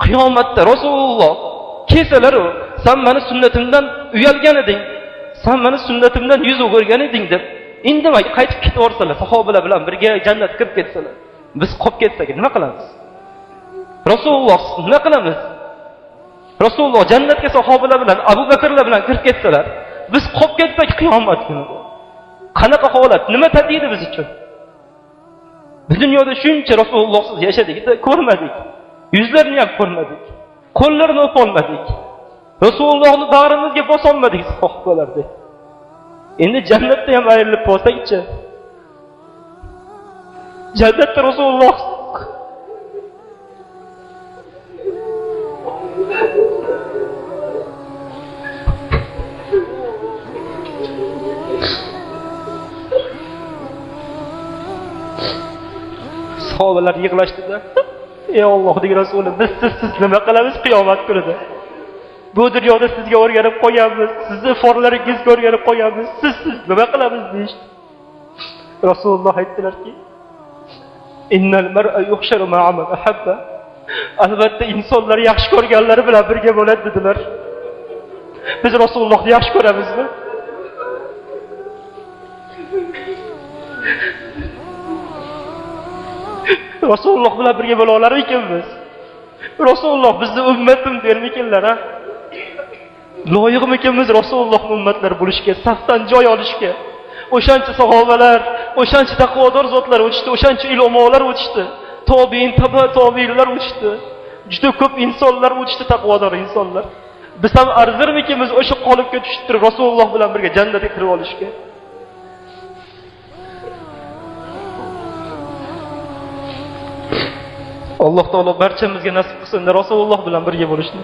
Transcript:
Qiyomatda Rasululloh kelsalar, sen meni sunnatimdan uyalgan eding, sen meni sunnatimdan yuz o'girgan eding deb indamay qaytib ketib orsalar, sahobalar bilan birga jannatga kirib ketsalar, biz qolib ketsak nima qilamiz? Rasululloh nima qilamiz? Rasululloh jannatga sahobalar bilan, Abu Bakrlar bilan kirib ketsalar, biz qolib ketsak qiyomat kunida. Qanaqa holat, nima tadidi biz uchun? Biz dunyoda shuncha Rasulullohsiz yashadik, ko'rmadik. Yuzlarini ham ko'rmadik. Qo'llarini o'polmadik. Rasulullohni bag'rimizga bosolmadik sahobalarda. Endi jannatda ham ayrilib qolsak-chi? Jannatda Rasululloh sahobalar yig'lashdida, ey Allohning Rasuli, biz siz nima qilamiz qiyomat kunida? Bu dunyoda sizga o'rganib qo'yamiz, sizni forlaringizga o'rganib qo'yamiz, siz nima qilamiz deyishdi. Rasululloh aytdilarki, innal mar'a yuhsharu ma'a man ahabba. Albatta insonlar yaxshi ko'rganlari bilan birga bo'ladi dedilar. Biz Rasulullohni yaxshi ko'ramizmi? Rasululloh bilan birga bo'la olar ekanmiz. Rasululloh bizni ummatim dermikinlar, ha? Loyiqmikanmiz Rasulullohning ummatlari bo'lishga, safdan joy olishga? O'shancha sahobalar, o'shancha taqvodor zotlar o'tishdi, o'shancha ulamolar o'tishdi, tobiin, tobiinlar o'tishdi. Juda ko'p insonlar o'tishdi, taqvodor insonlar. Biz ham arzirmikanmiz o'sha qolibga tushib turib Rasululloh bilan birga jannatga kirib olishga? Alloh taolo barchamizga nasib qilsin Rasululloh bilan birga bo'lishni.